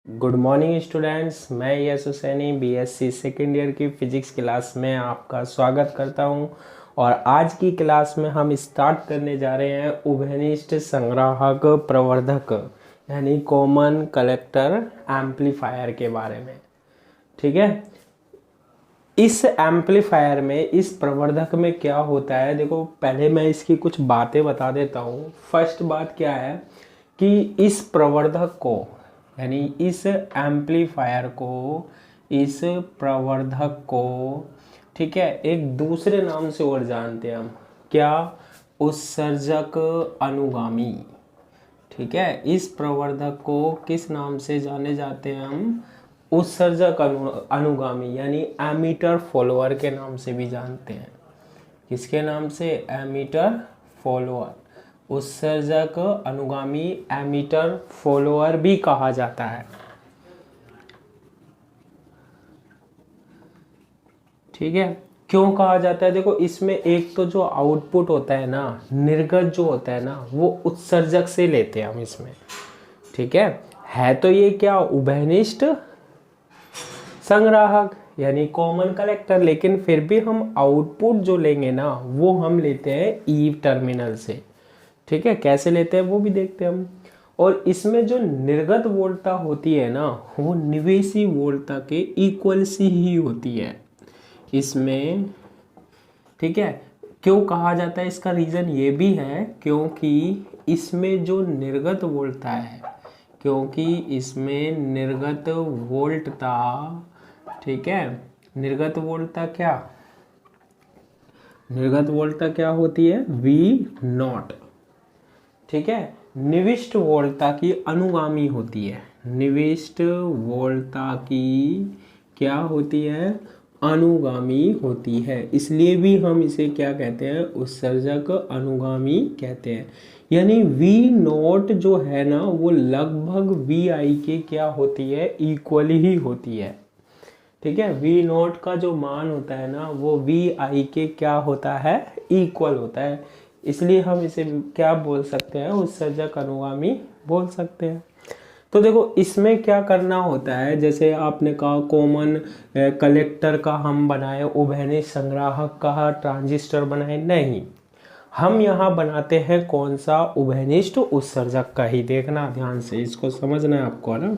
Good morning students, मैं S Husaini BSc second year की physics class में आपका स्वागत करता हूं। और आज की क्लास में हम स्टार्ट करने जा रहे हैं उभयनिष्ठ संग्राहक प्रवर्धक यानी कॉमन कलेक्टर एम्पलीफायर के बारे में। ठीक है, इस एम्पलीफायर में, इस प्रवर्धक में क्या होता है, देखो पहले मैं इसकी कुछ बातें बता देता हूँ। फर्स्ट बात क्या है कि इस प्रवर्धक को यानी इस एम्पलीफायर को, इस प्रवर्धक को, ठीक है, एक दूसरे नाम से और जानते हैं हम, क्या? उत्सर्जक अनुगामी। ठीक है, इस प्रवर्धक को किस नाम से जाने जाते हैं हम? उत्सर्जक अनुगामी यानी एमीटर फॉलोअर के नाम से भी जानते हैं। किसके नाम से? Emitter follower. उत्सर्जक अनुगामी एमीटर फॉलोअर भी कहा जाता है। ठीक है, क्यों कहा जाता है? देखो इसमें एक तो जो आउटपुट होता है ना, निर्गत जो होता है ना, वो उत्सर्जक से लेते हैं हम इसमें। ठीक है तो ये क्या? उभयनिष्ठ संग्राहक यानी कॉमन कलेक्टर, लेकिन फिर भी हम आउटपुट जो लेंगे ना वो हम लेते हैं ई टर्मिनल से। ठीक है, कैसे लेते हैं वो भी देखते हैं हम। और इसमें जो निर्गत वोल्टता होती है ना, वो निवेशी वोल्टता के इक्वल सी ही होती है इसमें। ठीक है, क्यों कहा जाता है? इसका रीज़न ये भी है क्योंकि इसमें जो निर्गत वोल्टता है, क्योंकि इसमें निर्गत वोल्टता, ठीक है, निर्गत वोल्टता क्या? निर्गत वोल्टता क्या होती है? V0। ठीक है, निविष्ट वोल्टता की अनुगामी होती है। निविष्ट वोल्टता की क्या होती है? अनुगामी होती है। इसलिए भी हम इसे क्या कहते हैं? उत्सर्जक अनुगामी कहते हैं। यानी V0 जो है ना, वो लगभग VI के क्या होती है? इक्वल ही होती है। ठीक है, V0 का जो मान होता है ना, वो VI के क्या होता है? इक्वल होता है। इसलिए हम इसे क्या बोल सकते हैं? उत्सर्जक अनुगामी बोल सकते हैं। तो देखो इसमें क्या करना होता है, जैसे आपने कहा कॉमन कलेक्टर का हम बनाए, उभयनिष्ठ संग्राहक का ट्रांजिस्टर बनाए, नहीं, हम यहाँ बनाते हैं कौन सा? उभयनिष्ठ उत्सर्जक का ही। देखना ध्यान से, इसको समझना है आपको, है ना।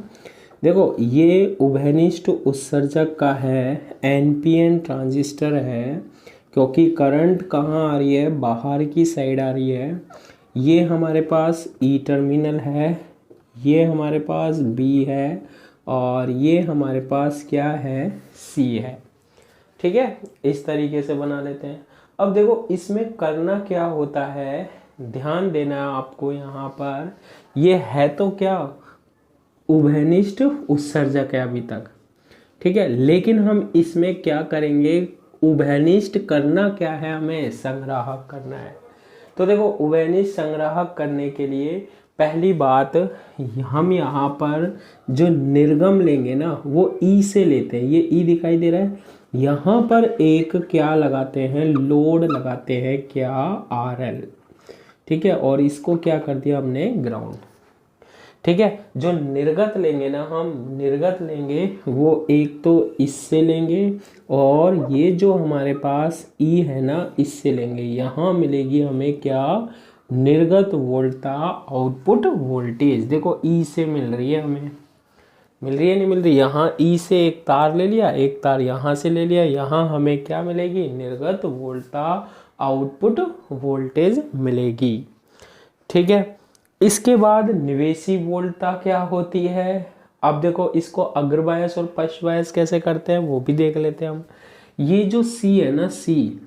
देखो ये उभयनिष्ठ उत्सर्जक का है, एनपीएन ट्रांजिस्टर है, क्योंकि करंट कहाँ आ रही है? बाहर की साइड आ रही है। ये हमारे पास ई टर्मिनल है, ये हमारे पास बी है, और ये हमारे पास क्या है? सी है। ठीक है, इस तरीके से बना लेते हैं। अब देखो इसमें करना क्या होता है, ध्यान देना है आपको यहाँ पर। ये है तो क्या? उभयनिष्ठ उत्सर्जक है अभी तक। ठीक है, लेकिन हम इसमें क्या करेंगे? उभयनिष्ठ करना क्या है? हमें संग्राहक करना है। तो देखो उभयनिष्ठ संग्राहक करने के लिए पहली बात, हम यहाँ पर जो निर्गम लेंगे ना, वो ई से लेते हैं। ये ई दिखाई दे रहा है, यहाँ पर एक क्या लगाते हैं? लोड लगाते हैं, क्या? RL। ठीक है, और इसको क्या कर दिया हमने? ग्राउंड। ठीक है, जो निर्गत लेंगे ना, हम निर्गत लेंगे वो एक तो इससे लेंगे, और ये जो हमारे पास ई है ना, इससे लेंगे। यहाँ मिलेगी हमें क्या? निर्गत वोल्टता आउटपुट वोल्टेज। देखो ई से मिल रही है हमें, मिल रही है नहीं मिल रही? यहाँ ई से एक तार ले लिया, एक तार यहाँ से ले लिया, यहाँ हमें क्या मिलेगी? निर्गत वोल्टता आउटपुट वोल्टेज मिलेगी। ठीक है, इसके बाद निवेशी वोल्टता क्या होती है? अब देखो इसको अग्रबायस और पश्चबायस कैसे करते हैं वो भी देख लेते हैं हम। ये जो सी है ना, सी,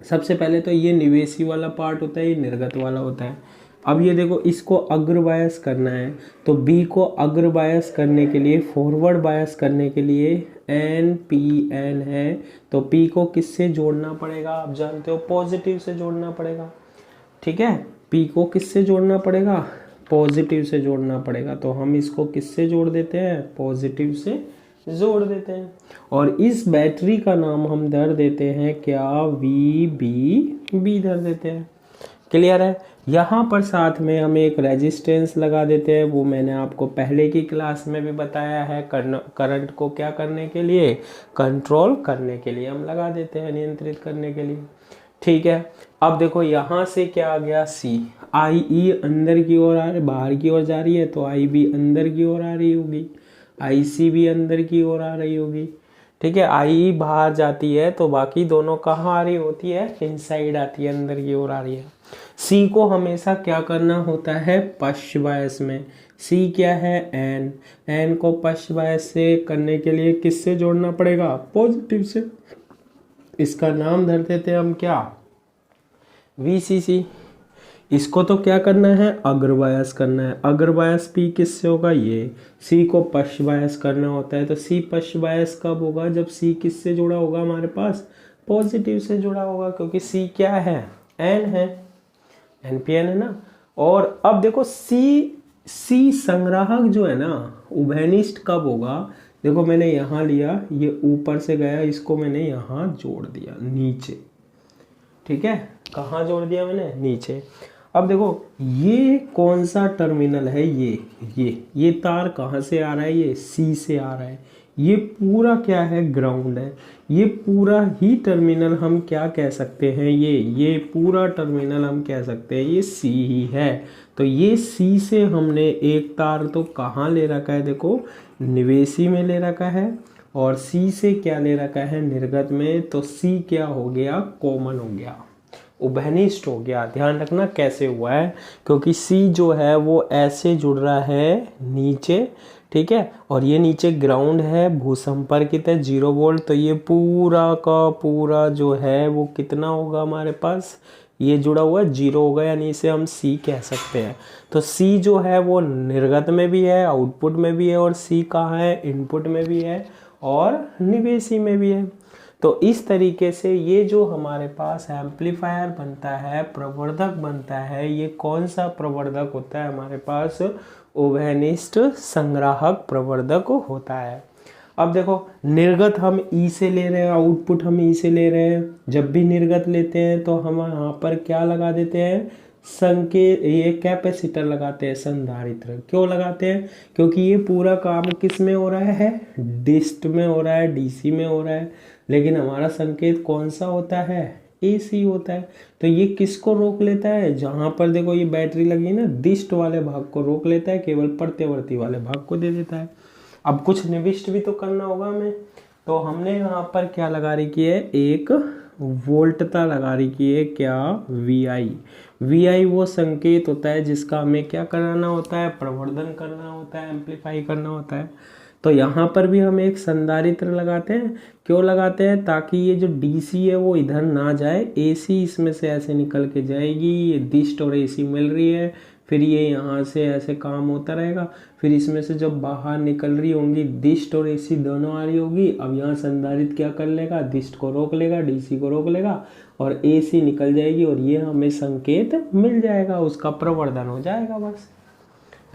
सबसे पहले तो ये निवेशी वाला पार्ट होता है, ये निर्गत वाला होता है। अब ये देखो इसको अग्रबायस करना है, तो बी को अग्रबायस करने के लिए, फॉरवर्ड बायस करने के लिए एन पी एन है, तो पी को किससे जोड़ना पड़ेगा? आप जानते हो, पॉजिटिव से जोड़ना पड़ेगा। ठीक है, पी को किससे जोड़ना पड़ेगा? पॉजिटिव से जोड़ना पड़ेगा। तो हम इसको किससे जोड़ देते हैं? पॉजिटिव से जोड़ देते हैं। और इस बैटरी का नाम हम धर देते हैं क्या? वी बी, बी धर देते हैं। क्लियर है। यहाँ पर साथ में हम एक रेजिस्टेंस लगा देते हैं, वो मैंने आपको पहले की क्लास में भी बताया है, करंट को क्या करने के लिए, कंट्रोल करने के लिए हम लगा देते हैं, नियंत्रित करने के लिए। ठीक है, अब देखो यहाँ से क्या आ गया, सी, आई ई अंदर की ओर आ रही, बाहर की ओर जा रही है, तो आई भी अंदर की ओर आ रही होगी, आई सी भी अंदर की ओर आ रही होगी। ठीक है, आई बाहर जाती है तो बाकी दोनों कहाँ आ रही होती है, इनसाइड आती है, अंदर की ओर आ रही है। सी को हमेशा क्या करना होता है, पश्च बायस में। सी क्या है, एन, एन को पश्च बायस से करने के लिए किससे जोड़ना पड़ेगा, पॉजिटिव से। इसका नाम धर देते हम क्या, VCC। इसको तो क्या करना है, अग्रवायस करना है। अग्रवायस पी किससे होगा, ये सी को पश्च बायस करना होता है। तो सी पश्च बायस कब होगा, जब सी किससे जुड़ा होगा, हमारे पास पॉजिटिव से जुड़ा होगा, क्योंकि सी क्या है, एन है, NPN है ना। और अब देखो सी संग्राहक जो है ना, उभयनिष्ठ कब होगा, देखो मैंने यहाँ लिया, ये ऊपर से गया, इसको मैंने यहाँ जोड़ दिया नीचे। ठीक है, कहाँ जोड़ दिया मैंने, नीचे। अब देखो ये कौन सा टर्मिनल है, ये तार कहाँ से आ रहा है, ये सी से आ रहा है। ये पूरा क्या है, ग्राउंड है। ये पूरा ही टर्मिनल हम क्या कह सकते हैं, ये पूरा टर्मिनल हम कह सकते हैं ये सी ही है। तो ये सी से हमने एक तार तो कहाँ ले रखा है, देखो निवेशी में ले रखा है, और सी से क्या ले रखा है, निर्गत में। तो सी क्या हो गया, कॉमन हो गया, उभयनिष्ठ हो गया। ध्यान रखना कैसे हुआ है, क्योंकि सी जो है वो ऐसे जुड़ रहा है नीचे। ठीक है, और ये नीचे ग्राउंड है, भूसंपर्कित है 0 वोल्ट। तो ये पूरा का पूरा जो है वो कितना होगा हमारे पास, ये जुड़ा हुआ 0 होगा, यानी इसे हम सी कह सकते हैं। तो सी जो है वो निर्गत में भी है, आउटपुट में भी है, और सी कहाँ है, इनपुट में भी है और निवेशी में भी है। तो इस तरीके से ये जो हमारे पास एम्पलीफायर बनता है, प्रवर्धक बनता है, ये कौन सा प्रवर्धक होता है हमारे पास, उभयनिष्ठ संग्राहक प्रवर्धक होता है। अब देखो निर्गत हम ई से ले रहे हैं, आउटपुट हम ई से ले रहे हैं। जब भी निर्गत लेते हैं तो हम यहाँ पर क्या लगा देते हैं, संकेत, ये कैपेसिटर लगाते हैं, संधारित्र। क्यों लगाते हैं, क्योंकि ये पूरा काम किस में हो रहा है, डिस्ट में हो रहा है, DC में हो रहा है, लेकिन हमारा संकेत कौन सा होता है, AC होता है। तो ये किसको रोक लेता है, जहां पर देखो ये बैटरी लगी है ना, डिस्ट वाले भाग को रोक लेता है, केवल प्रत्यवर्ती वाले भाग को दे देता है। अब कुछ निविष्ट भी तो करना होगा हमें, तो हमने यहाँ पर क्या लगा रखी है, एक वोल्टता लगा रखी है, क्या, VI वो संकेत होता है जिसका हमें क्या कराना होता है, प्रवर्धन करना होता है, एम्पलीफाई करना होता है। तो यहाँ पर भी हम एक संधारित्र लगाते हैं। क्यों लगाते हैं, ताकि ये जो DC है वो इधर ना जाए, AC इसमें से ऐसे निकल के जाएगी, ये डिस्ट और AC मिल रही है, फिर ये यहाँ से ऐसे काम होता रहेगा। फिर इसमें से जब बाहर निकल रही होंगी, डिस्ट और AC दोनों आ रही होगी। अब यहाँ संधारित्र क्या कर लेगा, डिस्ट को रोक लेगा, DC को रोक लेगा, और AC निकल जाएगी, और ये हमें संकेत मिल जाएगा, उसका प्रवर्धन हो जाएगा, बस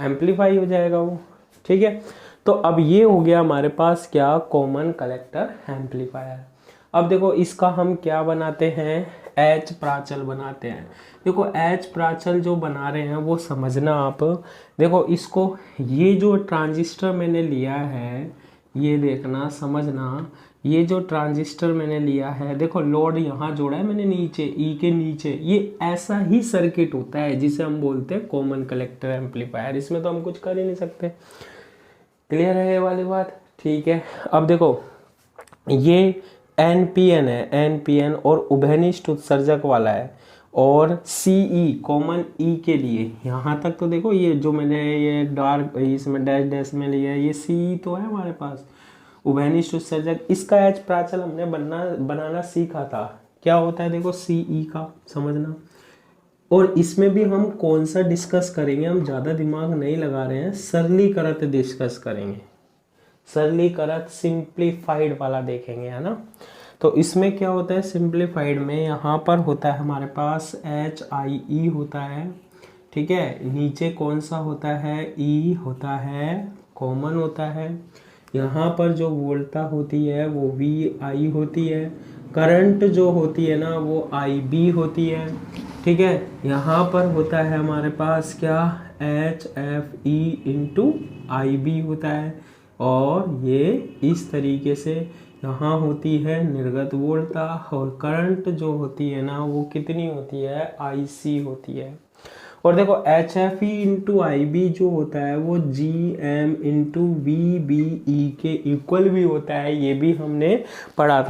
एम्पलीफाई हो जाएगा वो। ठीक है, तो अब ये हो गया हमारे पास क्या, कॉमन कलेक्टर एम्पलीफायर। अब देखो इसका हम क्या बनाते हैं, H प्राचल बनाते हैं। देखो H प्राचल जो बना रहे हैं वो समझना आप। देखो इसको, ये जो ट्रांजिस्टर मैंने लिया है, ये देखना समझना, ये जो ट्रांजिस्टर मैंने लिया है, देखो लोड यहाँ जोड़ा है मैंने नीचे, ई के नीचे, ये ऐसा ही सर्किट होता है जिसे हम बोलते हैं कॉमन कलेक्टर एम्पलीफायर। इसमें तो हम कुछ कर ही नहीं सकते। क्लियर है ये वाली बात, ठीक है। अब देखो ये NPN है, NPN और उभयनिष्ठ उत्सर्जक वाला है, और CE कॉमन E के लिए यहाँ तक तो देखो, ये जो मैंने ये डार्क इसमें डैश डैश में लिया है, ये CE तो है हमारे पास, उभयनिष्ठ उत्सर्जक। इसका H प्राचल हमने बनाना सीखा था, क्या होता है देखो CE का समझना। और इसमें भी हम कौन सा डिस्कस करेंगे, हम ज़्यादा दिमाग नहीं लगा रहे हैं, सरलीकृत डिस्कस करेंगे, सरलीकृत सिंप्लीफाइड वाला देखेंगे, है ना। तो इसमें क्या होता है, सिंप्लीफाइड में यहाँ पर होता है हमारे पास HIE होता है, ठीक है। नीचे कौन सा होता है, E होता है, कॉमन होता है। यहाँ पर जो वोल्टता होती है वो VI होती है, करंट जो होती है ना वो IB होती है, ठीक है। यहाँ पर होता है हमारे पास क्या, HFE इंटू IB होता है, और ये इस तरीके से यहाँ होती है निर्गत वोल्टता, और करंट जो होती है ना वो कितनी होती है, IC होती है। और देखो HFE इंटू IB जो होता है वो GM इंटू VBE के इक्वल भी होता है, ये भी हमने पढ़ा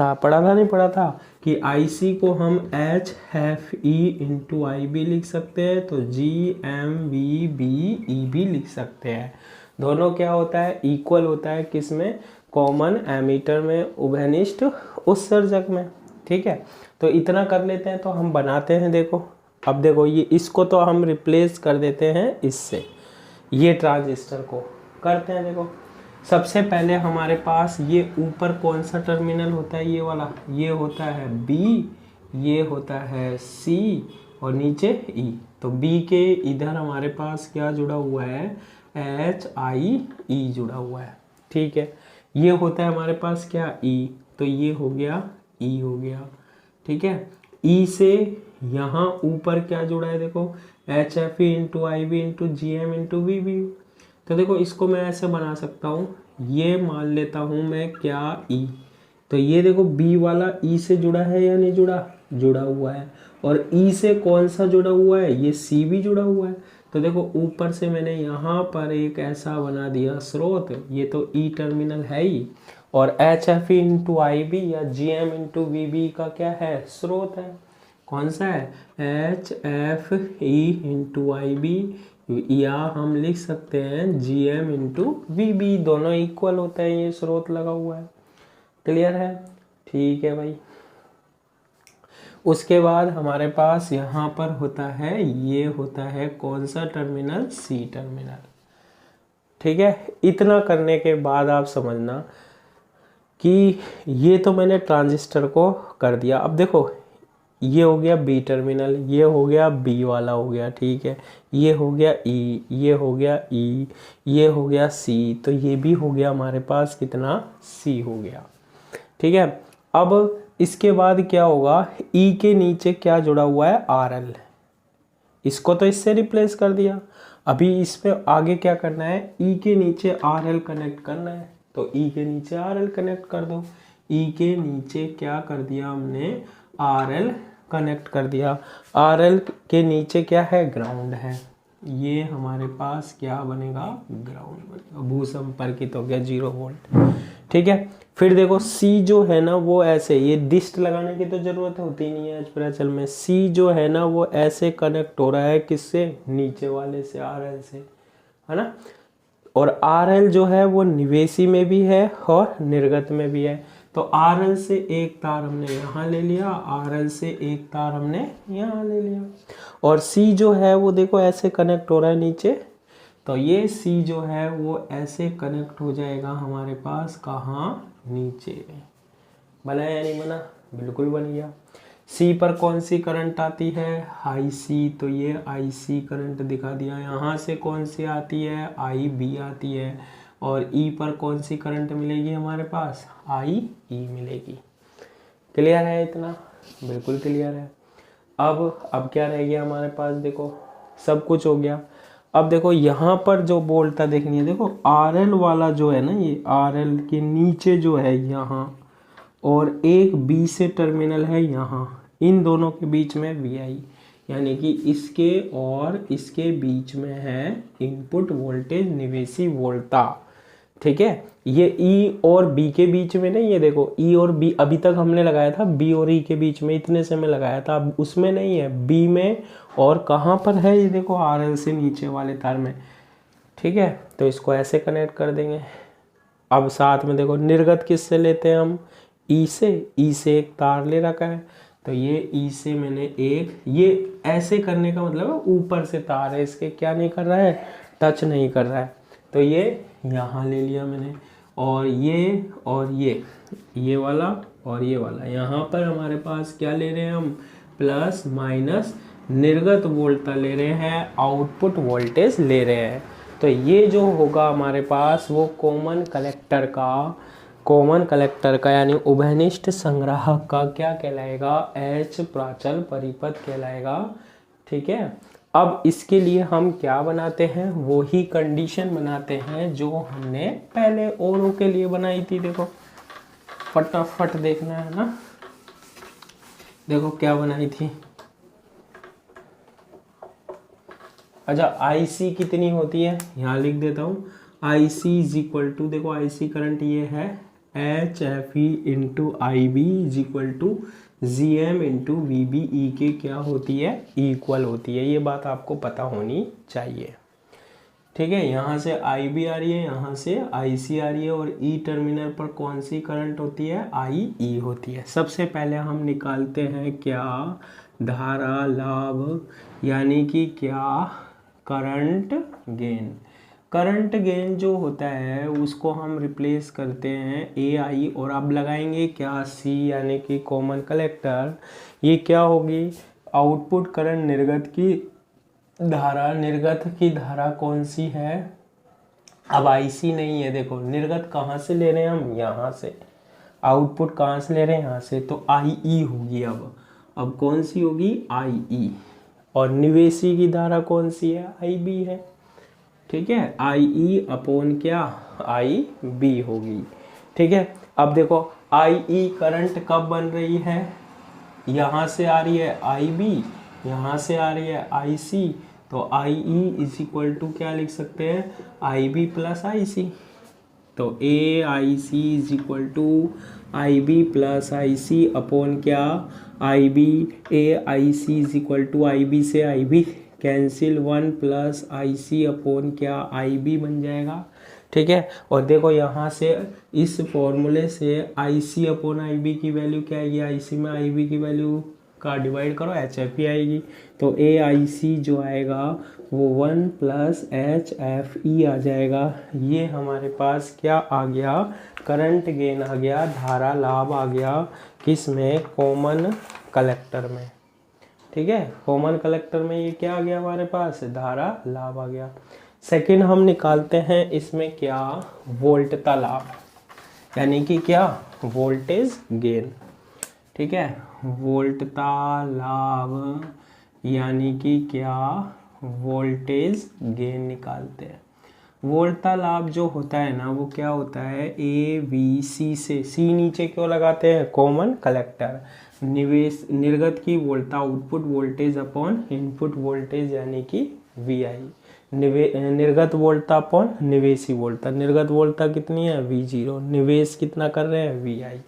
था कि IC को हम HFE इंटू IB लिख सकते हैं, तो GMVBE भी लिख सकते हैं। दोनों क्या होता है, इक्वल होता है, किसमें, कॉमन एमीटर में, उभयनिष्ठ उत्सर्जक में। ठीक है, तो इतना कर लेते हैं, तो हम बनाते हैं। देखो अब देखो ये इसको तो हम रिप्लेस कर देते हैं इससे, ये ट्रांजिस्टर को करते हैं। देखो सबसे पहले हमारे पास ये ऊपर कौन सा टर्मिनल होता है, ये वाला, ये होता है B, ये होता है C, और नीचे E। तो B के इधर हमारे पास क्या जुड़ा हुआ है, HIE जुड़ा हुआ है। ठीक है, ये होता है हमारे पास क्या, E, तो ये हो गया E हो गया। ठीक है, E से यहाँ ऊपर क्या जुड़ा है, देखो HFE into IB into GM into VB। तो देखो इसको मैं ऐसे बना सकता हूँ, ये मान लेता हूँ मैं क्या, E, तो ये देखो B वाला E से जुड़ा है या नहीं जुड़ा, जुड़ा हुआ है, और E से कौन सा जुड़ा हुआ है, ये C भी जुड़ा हुआ है। तो देखो ऊपर से मैंने यहाँ पर एक ऐसा बना दिया स्रोत, ये तो E टर्मिनल है ही, और HFE इंटू IB या GM इंटू VB का क्या है, स्रोत है। कौन सा है, HFE इंटू IB, या हम लिख सकते हैं GM इंटू VB, दोनों इक्वल होते हैं, ये स्रोत लगा हुआ है। क्लियर है, ठीक है भाई। उसके बाद हमारे पास यहाँ पर होता है, ये होता है कौन सा टर्मिनल, C टर्मिनल। ठीक है, इतना करने के बाद आप समझना कि ये तो मैंने ट्रांजिस्टर को कर दिया। अब देखो ये हो गया B टर्मिनल, ये हो गया B वाला हो गया। ठीक है, ये हो गया E, ये हो गया E, ये हो गया C, तो ये भी हो गया हमारे पास कितना, C हो गया। ठीक है, अब इसके बाद क्या होगा, E के नीचे क्या जुड़ा हुआ है, RL, इसको तो इससे रिप्लेस कर दिया। अभी इसमें आगे क्या करना है, E के नीचे RL कनेक्ट करना है, तो E के नीचे RL कनेक्ट कर दो। E के नीचे क्या कर दिया हमने, RL कनेक्ट कर दिया। RL के नीचे क्या है, ग्राउंड है, ये हमारे पास क्या बनेगा, ग्राउंड बनेगा, भूसंपर्कित हो गया 0 वोल्ट। ठीक है, फिर देखो C जो है ना वो ऐसे, ये डिस्ट लगाने की तो जरूरत होती नहीं है एच में, C जो है ना वो ऐसे कनेक्ट हो रहा है, किससे, नीचे वाले से, RL से, है ना। और RL जो है वो निवेशी में भी है और निर्गत में भी है। तो RL से एक तार हमने यहाँ ले लिया, RL से एक तार हमने यहाँ ले लिया, और C जो है वो देखो ऐसे कनेक्ट हो रहा है नीचे, तो ये C जो है वो ऐसे कनेक्ट हो जाएगा हमारे पास, कहाँ, नीचे। बना या नहीं बना, बिल्कुल बन गया। C पर कौन सी करंट आती है, IC, तो ये IC करंट दिखा दिया। यहाँ से कौन सी आती है, IB आती है, और E पर कौन सी करंट मिलेगी हमारे पास, IE मिलेगी। क्लियर है इतना, बिल्कुल क्लियर है। अब क्या रह गया हमारे पास, देखो सब कुछ हो गया। अब देखो यहाँ पर जो वोल्टता देखनी है, देखो RL वाला जो है ना, ये RL के नीचे जो है यहाँ, और एक B से टर्मिनल है यहाँ, इन दोनों के बीच में VI, यानी कि इसके और इसके बीच में है इनपुट वोल्टेज, निवेशी वोल्टता। ठीक है, ये E और B के बीच में नहीं है, देखो E और B अभी तक हमने लगाया था B और E के बीच में, इतने से मैं लगाया था, अब उसमें नहीं है, B में, और कहाँ पर है, ये देखो RL से नीचे वाले तार में। ठीक है, तो इसको ऐसे कनेक्ट कर देंगे। अब साथ में देखो निर्गत किससे लेते हैं हम, E से एक तार ले रखा है, तो ये E से मैंने एक, ये ऐसे करने का मतलब है ऊपर से तार है, इसके क्या नहीं कर रहा है, टच नहीं कर रहा है, तो ये यहाँ ले लिया मैंने, और ये वाला और ये वाला, यहाँ पर हमारे पास क्या ले रहे हैं हम, प्लस माइनस निर्गत वोल्टता ले रहे हैं, आउटपुट वोल्टेज ले रहे हैं। तो ये जो होगा हमारे पास वो कॉमन कलेक्टर का यानी उभयनिष्ठ संग्राहक का क्या कहलाएगा, H प्राचल परिपथ कहलाएगा, ठीक है। अब इसके लिए हम क्या बनाते हैं, वो ही कंडीशन बनाते हैं जो हमने पहले औरों के लिए बनाई थी। देखो फटाफट देखना है ना, देखो क्या बनाई थी। अच्छा IC कितनी होती है, यहाँ लिख देता हूँ। IC इज इक्वल टू, देखो IC करंट ये है HFE into IB is equal to GM into VB। ई के क्या होती है, इक्वल होती है। ये बात आपको पता होनी चाहिए, ठीक है। यहाँ से IB आ रही है, यहाँ से IC आ रही है, और E टर्मिनल पर कौन सी करंट होती है, IE होती है। सबसे पहले हम निकालते हैं क्या, धारा लाभ, यानी कि क्या, करंट गेन। करंट गेन जो होता है उसको हम रिप्लेस करते हैं AI, और अब लगाएंगे क्या, C, यानी कि कॉमन कलेक्टर। ये क्या होगी, आउटपुट करंट, निर्गत की धारा। निर्गत की धारा कौन सी है, अब IC नहीं है, देखो निर्गत कहाँ से ले रहे हैं हम, यहाँ से। आउटपुट कहाँ से ले रहे हैं, यहाँ से, तो IE होगी। अब कौन सी होगी, IE। और निवेशी की धारा कौन सी है, IB है, ठीक है। IE अपॉन क्या, IB होगी, ठीक है। अब देखो IE करंट कब बन रही है, यहाँ से आ रही है IB, यहाँ से आ रही है IC, तो IE इज इक्वल टू क्या लिख सकते हैं, IB प्लस IC। तो AIC is equal to IB plus IC upon क्या, IB। AIC is equal to IB से IB cancel, 1 plus IC upon क्या, IB बन जाएगा, ठीक है। और देखो यहाँ से इस फॉर्मूले से IC अपॉन IB की वैल्यू क्या आएगी, IC में IB की वैल्यू का डिवाइड करो, HFE आएगी। तो AIC जो आएगा वो 1 प्लस HFE आ जाएगा। ये हमारे पास क्या आ गया, करंट गेन आ गया, धारा लाभ आ गया, किस में, कॉमन कलेक्टर में, ठीक है। कॉमन कलेक्टर में ये क्या आ गया हमारे पास, धारा लाभ आ गया। सेकंड हम निकालते हैं इसमें क्या, वोल्टता लाभ, यानी कि क्या, वोल्टेज गेन, ठीक है। वोल्टता लाभ यानी कि क्या, वोल्टेज गेन निकालते हैं। वोल्टता लाभ जो होता है ना, वो क्या होता है, ABC से, C नीचे क्यों लगाते हैं, कॉमन कलेक्टर। निवेश, निर्गत की वोल्टता, output voltage upon input voltage, यानी कि VI। निर्गत वोल्टता अपॉन निवेशी वोल्टता। निर्गत वोल्टता कितनी है, V0। निवेश कितना कर रहे हैं, VI।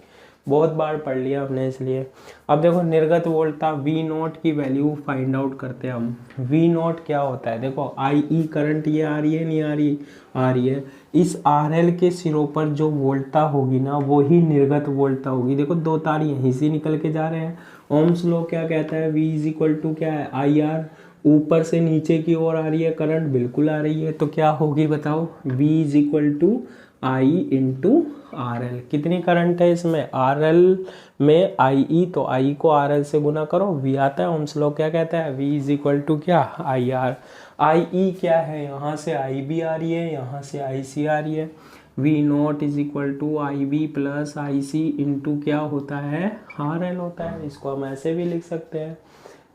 बहुत बार पढ़ लिया हमने इसलिए। अब देखो निर्गत वोल्टता V0 की वैल्यू फाइंड आउट करते हैं हम। V0 क्या होता है, देखो IE करंट ये आ रही है, नहीं आ रही, आ रही है। इस RL के सिरों पर जो वोल्टता होगी ना, वो ही निर्गत वोल्टता होगी। देखो दो तार यहीं से निकल के जा रहे हैं। ओम्स लॉ क्या कहता है, V इज इक्वल टू क्या है, IR। ऊपर से नीचे की ओर आ रही है करंट, बिल्कुल आ रही है, तो क्या होगी बताओ, V is equal to I into RL। कितनी करंट है इसमें, RL में IE, तो I को RL से गुना करो, V आता है। ओम्स लॉ क्या कहता है, V इज इक्वल टू क्या, IR। IE क्या है, यहाँ से IB आ रही है, यहाँ से IC आ रही है। V0 is equal to IB plus IC into क्या होता है, RL होता है। इसको हम ऐसे भी लिख सकते हैं,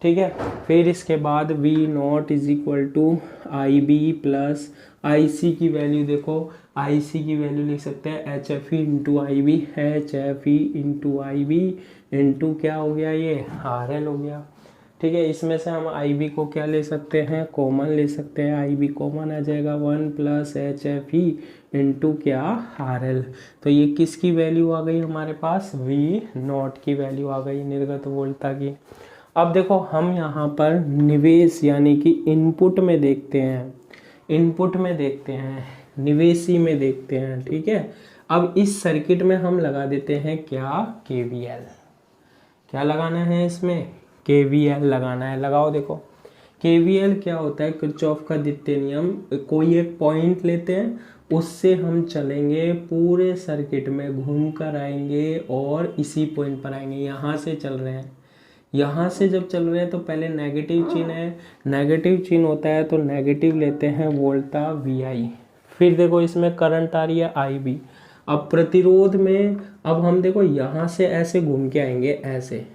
ठीक है। फिर इसके बाद V0 is equal to IB plus IC की वैल्यू, देखो IC की वैल्यू लिख सकते हैं HFE into IB, HFE into IB into क्या हो गया, ये RL हो गया, ठीक है। इसमें से हम IB को क्या ले सकते हैं, कॉमन ले सकते हैं। IB कॉमन आ जाएगा, 1 प्लस HFE इंटू क्या, RL। तो ये किसकी वैल्यू आ गई हमारे पास, V0 की वैल्यू आ गई, निर्गत वोल्टता की। अब देखो हम यहाँ पर निवेश यानी कि इनपुट में देखते हैं, इनपुट में देखते हैं, निवेशी में देखते हैं, ठीक है। अब इस सर्किट में हम लगा देते हैं क्या, KVL। क्या लगाना है इसमें, KVL लगाना है। लगाओ, देखो KVL क्या होता है, किरचॉफ का द्वितीय नियम। कोई एक पॉइंट लेते हैं, उससे हम चलेंगे, पूरे सर्किट में घूम कर आएंगे और इसी पॉइंट पर आएंगे। यहाँ से चल रहे हैं, यहाँ से जब चल रहे हैं तो पहले नेगेटिव चिन्ह है, नेगेटिव चिन्ह होता है तो नेगेटिव लेते हैं वोल्टा VI। फिर देखो इसमें करंट आ रही है IB। अब प्रतिरोध में, अब हम देखो यहाँ से ऐसे घूम के आएंगे ऐसे,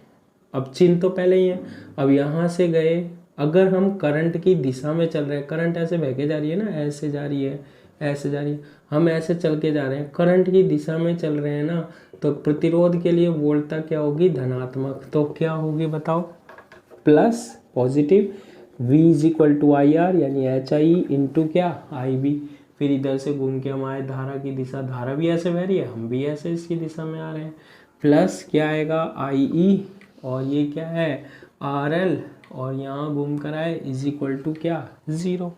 अब चिन्ह तो पहले ही है। अब यहाँ से गए अगर हम करंट की दिशा में चल रहे हैं, करंट ऐसे बह के जा रही है ना, ऐसे जा रही है, ऐसे जा रही है, हम ऐसे चल के जा रहे हैं, करंट की दिशा में चल रहे हैं ना, तो प्रतिरोध के लिए वोल्टता क्या होगी, धनात्मक। तो क्या होगी बताओ, plus positive V is equal to I R, यानी एच आई इंटू क्या, आई बी। फिर इधर से घूम के हम आए, धारा की दिशा, धारा भी ऐसे बह रही है, हम भी ऐसे इसकी दिशा में आ रहे हैं, प्लस क्या आएगा आई ई, और ये क्या है आर एल, और यहाँ घूम कर आए इज इक्वल टू क्या, 0।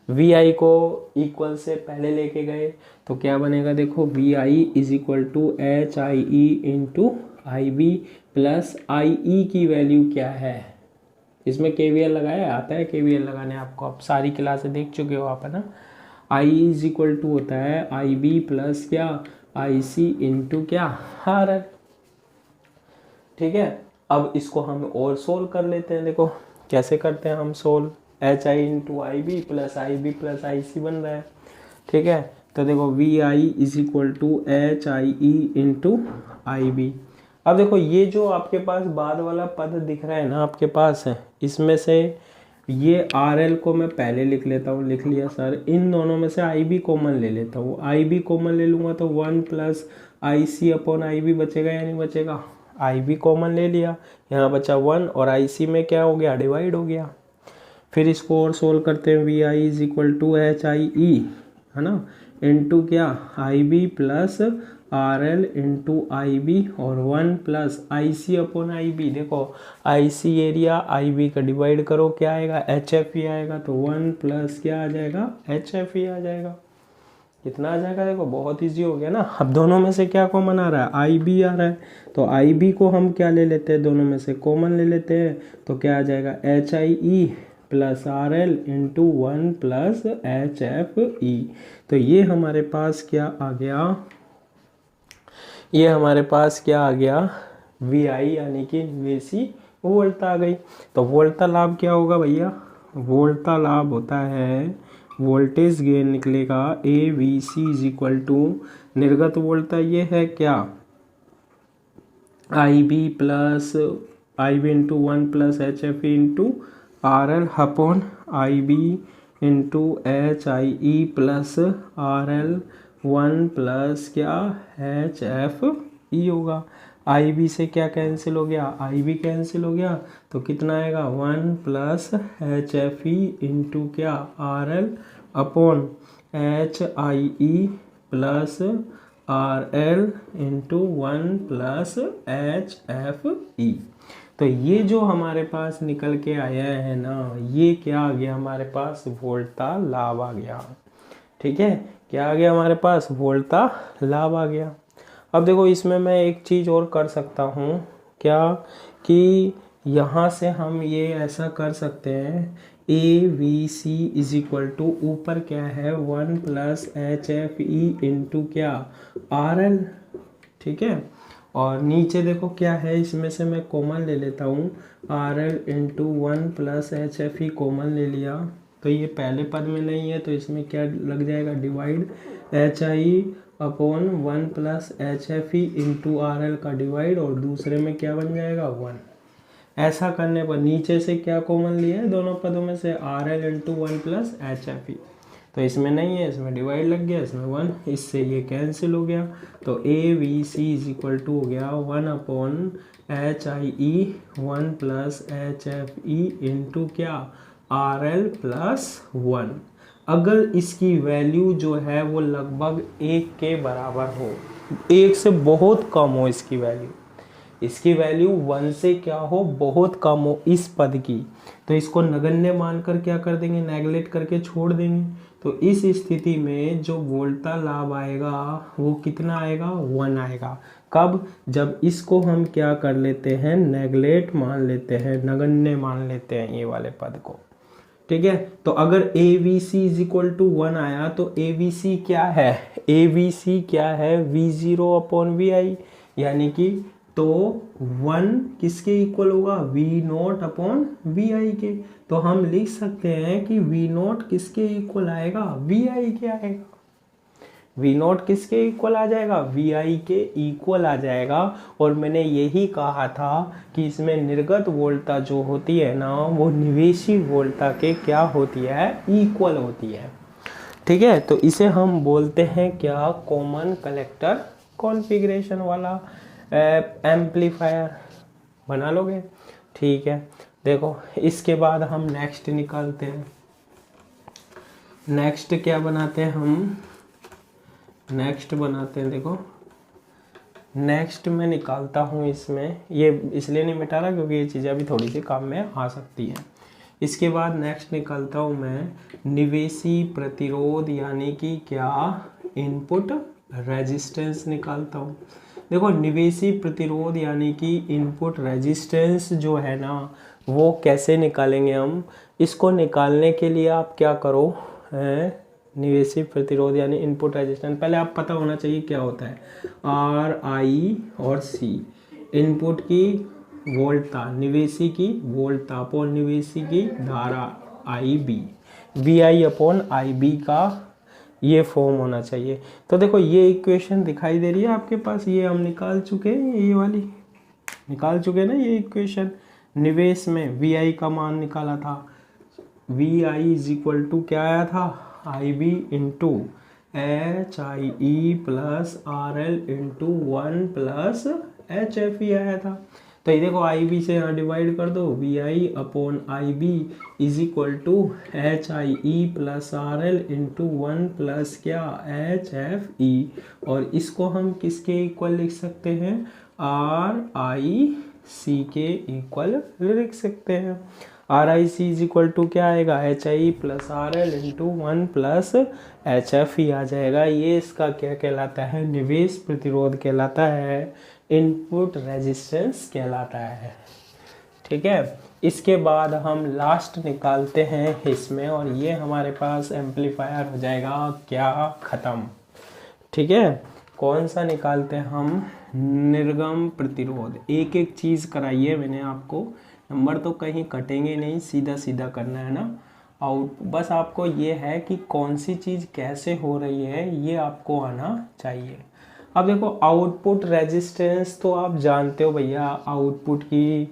वी आई को इक्वल से पहले लेके गए तो क्या बनेगा, देखो V I is equal to H I E into I B plus I E की वैल्यू क्या है, इसमें केवीएल लगाया, आता है केवीएल लगाने आपको, आप सारी क्लासें देख चुके हो आप, है ना। आई इज इक्वल टू होता है आई बी प्लस क्या, आई सी इंटू क्या, आर एल। ठीक है, अब इसको हम और सोल्व कर लेते हैं। देखो कैसे करते हैं हम solve, H I into I B plus I C बन रहा है। ठीक है, तो देखो V I is equal to H I E into I B. अब देखो ये जो आपके पास बाद वाला पद दिख रहा है ना आपके पास है, इसमें से ये आर एल को मैं पहले लिख लेता हूँ, लिख लिया सर। इन दोनों में से आई बी कॉमन ले लेता हूँ, आई बी कॉमन ले लूँगा तो 1 plus I C upon I B बचेगा या नहीं बचेगा, आई बी कॉमन ले लिया, यहाँ बचा 1 और आई सी में क्या हो गया, डिवाइड हो गया। फिर इसको और सोल्व करते हैं, V I is equal to H I E, है ना, इंटू क्या I B plus R L into I B और 1 plus I C upon I B. देखो I C area I B का डिवाइड करो, क्या आएगा, एच एफ ई आएगा, तो 1 प्लस क्या आ जाएगा, एच एफ ई आ जाएगा। कितना आ जाएगा, देखो बहुत इजी हो गया ना। अब दोनों में से क्या कॉमन आ रहा है, आई बी आ रहा है, तो आई बी को हम क्या ले लेते हैं, दोनों में से कॉमन ले लेते हैं, तो क्या आ जाएगा, H I E plus R L into 1 plus H F E. तो ये हमारे पास क्या आ गया, ये हमारे पास क्या आ गया, वी आई यानी कि निवेशी वोल्टता आ गई। तो वोल्टता लाभ क्या होगा भैया, वोल्टता लाभ होता है, वोल्टेज गेन निकलेगा A V C is equal to, निर्गत वोल्टता ये है क्या, I B plus I B into 1 plus H F E into R L upon I B into H I E plus R L 1 plus क्या H F E होगा। I B से क्या cancel हो गया, आई बी कैंसिल हो गया, तो कितना आएगा, 1 plus H F E into क्या R L upon H I E plus R L into 1 plus H F E. तो ये जो हमारे पास निकल के आया है ना, ये क्या आ गया हमारे पास, वोल्टता लाभ आ गया। ठीक है, क्या आ गया हमारे पास, वोल्टता लाभ आ गया। अब देखो इसमें मैं एक चीज़ और कर सकता हूँ, क्या कि यहाँ से हम ये ऐसा कर सकते हैं, A V C is equal to ऊपर क्या है 1 plus H F E into क्या आर एल। ठीक है, और नीचे देखो क्या है, इसमें से मैं कॉमन ले लेता हूँ, are L into 1 plus H F E common ले लिया, तो ये पहले पद में नहीं है तो इसमें क्या लग जाएगा, divide H I upon 1 plus H F E into R L का डिवाइड, और दूसरे में क्या बन जाएगा 1। ऐसा करने पर नीचे से क्या कॉमन लिया है दोनों पदों में से, are L into 1 plus H F E, तो इसमें नहीं है, इसमें डिवाइड लग गया, इसमें 1, इससे ये कैंसिल हो गया। तो A V C is equal to हो गया 1 upon H I E 1 plus H F E into क्या आर एल प्लस 1। अगर इसकी वैल्यू जो है वो लगभग 1 के बराबर हो, 1 से बहुत कम हो इसकी वैल्यू, इसकी वैल्यू 1 से क्या हो, बहुत कम हो इस पद की, तो इसको नगण्य मानकर क्या कर देंगे, नेगलेक्ट करके छोड़ देंगे। तो इस स्थिति में जो वोल्टता लाभ आएगा वो कितना आएगा, 1 आएगा। कब, जब इसको हम क्या कर लेते हैं, नेगलेक्ट मान लेते हैं, नगण्य मान लेते हैं ये वाले पद को। ठीक है, तो अगर A V C is equal to 1 आया तो ए वी सी क्या है, ए वी सी क्या है, वी जीरो अपॉन वी आई, यानी कि तो 1 किसके इक्वल होगा, वी नोट अपॉन वी आई के। तो हम लिख सकते हैं कि वी नोट किसके इक्वल आएगा, वी आई के आएगा। वी नॉट किसके इक्वल आ जाएगा, वी आई के इक्वल आ जाएगा। और मैंने यही कहा था कि इसमें निर्गत वोल्टता जो होती है ना वो निवेशी वोल्टता के क्या होती है, इक्वल होती है। ठीक है, तो इसे हम बोलते हैं क्या, कॉमन कलेक्टर कॉन्फ़िगरेशन वाला एम्पलीफायर। बना लोगे, ठीक है। देखो इसके बाद हम नेक्स्ट निकालते हैं। नेक्स्ट क्या बनाते हैं हम, नेक्स्ट बनाते हैं, देखो नेक्स्ट मैं निकालता हूँ इसमें, ये इसलिए नहीं मिटा रहा क्योंकि ये चीज़ें अभी थोड़ी सी काम में आ सकती हैं। इसके बाद नेक्स्ट निकालता हूँ मैं निवेशी प्रतिरोध यानी कि क्या, इनपुट रेजिस्टेंस निकालता हूँ। देखो निवेशी प्रतिरोध यानी कि इनपुट रेजिस्टेंस जो है ना वो कैसे निकालेंगे हम, इसको निकालने के लिए आप क्या करो, निवेशी प्रतिरोध यानी इनपुट रेजिस्टेंस, पहले आप पता होना चाहिए क्या होता है, आर आई और सी, इनपुट की वोल्टता, निवेशी की वोल्टता अपॉन निवेशी की धारा I B, V I upon I B का ये फॉर्म होना चाहिए। तो देखो ये इक्वेशन दिखाई दे रही है आपके पास, ये हम निकाल चुके हैं, ये वाली निकाल चुके हैं ना ये इक्वेशन। निवेश में वी आई का मान निकाला था, V I is equal to क्या आया था, I B into H I E plus R L into 1 plus H F E आया था। तो ये देखो आई बी से यहाँ डिवाइड कर दो, V I upon I B is equal to H I E plus R L into 1 plus क्या, एच एफ ई। और इसको हम किसके इक्वल लिख सकते हैं, आर आई सी के इक्वल लिख सकते हैं। R I C is equal to क्या आएगा, H I plus R L into 1 plus H F E आ जाएगा। ये इसका क्या कहलाता है, निवेश प्रतिरोध कहलाता है, इनपुट रेजिस्टेंस कहलाता है। ठीक है, इसके बाद हम लास्ट निकालते हैं इसमें, और ये हमारे पास एम्पलीफायर हो जाएगा क्या, खत्म। ठीक है, कौन सा निकालते हैं हम, निर्गम प्रतिरोध। एक एक चीज़ कराइए मैंने आपको, नंबर तो कहीं कटेंगे नहीं, सीधा सीधा करना है ना। आउट बस आपको ये है कि कौन सी चीज़ कैसे हो रही है ये आपको आना चाहिए। अब देखो आउटपुट रेजिस्टेंस तो आप जानते हो भैया, आउटपुट की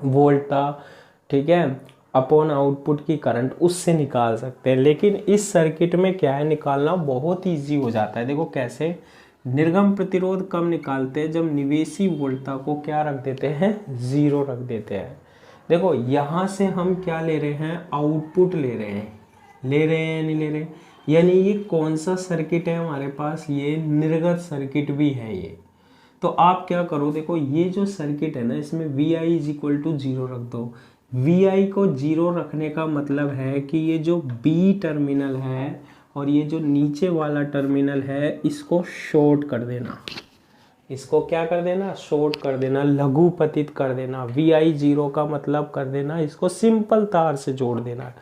वोल्टता, ठीक है, अपॉन आउटपुट की करंट, उससे निकाल सकते हैं। लेकिन इस सर्किट में क्या है, निकालना बहुत ईजी हो जाता है। देखो कैसे, निर्गम प्रतिरोध कब निकालते हैं, जब निवेशी वोल्टता को क्या रख देते हैं, 0 रख देते हैं। देखो यहाँ से हम क्या ले रहे हैं, आउटपुट ले रहे हैं, नहीं ले रहे, यानी ये कौन सा सर्किट है हमारे पास, ये निर्गत सर्किट भी है ये। तो आप क्या करो, देखो ये जो सर्किट है ना इसमें V I is equal to 0 रख दो। वी आई को 0 रखने का मतलब है कि ये जो बी टर्मिनल है और ये जो नीचे वाला टर्मिनल है इसको शॉर्ट कर देना। इसको क्या कर देना, शॉर्ट कर देना, लघुपतित कर देना। वी आई 0 का मतलब कर देना, इसको सिंपल तार से जोड़ देना।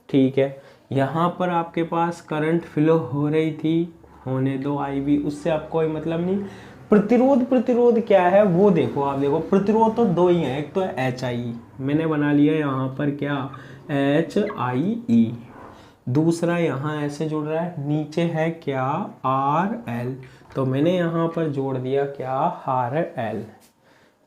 ठीक है, यहाँ पर आपके पास करंट फ्लो हो रही थी, होने दो आई बी, उससे आपको कोई मतलब नहीं। प्रतिरोध क्या है वो देखो, आप देखो प्रतिरोध तो दो ही है, एक तो है एच आई, मैंने बना लिया यहाँ पर क्या, एच आई ई, दूसरा यहाँ ऐसे जुड़ रहा है, नीचे है क्या, आर एल, तो मैंने यहाँ पर जोड़ दिया क्या, आर एल।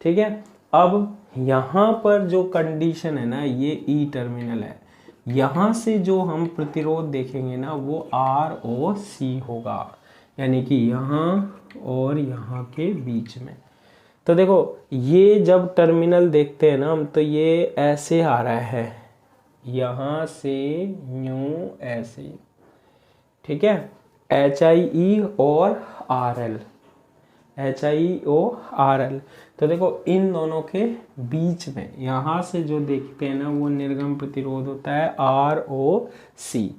ठीक है, अब यहाँ पर जो कंडीशन है ना, ये ई टर्मिनल है, यहाँ से जो हम प्रतिरोध देखेंगे ना वो आर ओ सी होगा, यानी कि यहाँ और यहाँ के बीच में। तो देखो ये जब टर्मिनल देखते हैं ना हम, तो ये ऐसे आ रहा है, यहाँ से यूं ऐसे। ठीक है, एच आई ई और R L, H I O R L. तो देखो इन दोनों के बीच में यहाँ से जो देखते हैं ना वो निर्गम प्रतिरोध होता है आर ओ सी।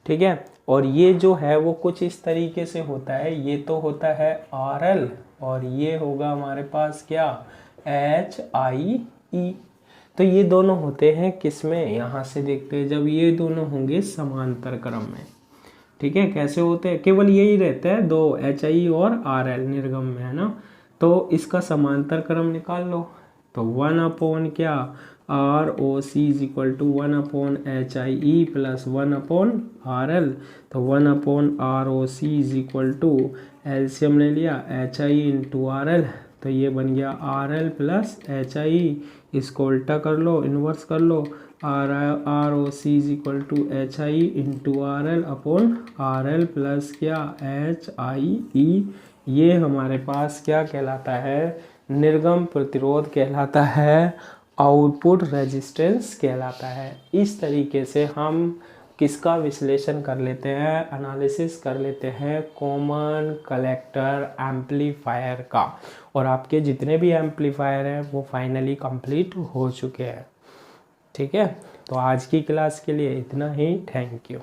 ठीक है, और ये जो है वो कुछ इस तरीके से होता है, ये तो होता है आर एल और ये होगा हमारे पास क्या, एच आई ई। तो ये दोनों होते हैं किस में, यहाँ से देखते हैं जब ये दोनों होंगे समांतर क्रम में। ठीक है, कैसे होते हैं, केवल यही रहता है दो, एच आई और आर एल निर्गम में है ना, तो इसका समांतर क्रम निकाल लो। तो 1 अपॉन क्या, R O C is equal to 1/HIE plus 1/RL। तो 1/ROC is equal to LCM ले लिया HI इंटू RL, तो ये बन गया RL प्लस HI। इसको उल्टा कर लो, इन्वर्स कर लो, ROC is equal to HI into RL upon RL plus क्या HIE। ये हमारे पास क्या कहलाता है, निर्गम प्रतिरोध कहलाता है, आउटपुट रेजिस्टेंस कहलाता है। इस तरीके से हम किसका विश्लेषण कर लेते हैं, एनालिसिस कर लेते हैं कॉमन कलेक्टर एम्पलीफायर का। और आपके जितने भी एम्पलीफायर हैं वो फाइनली कंप्लीट हो चुके हैं। ठीक है, तो आज की क्लास के लिए इतना ही। Thank you.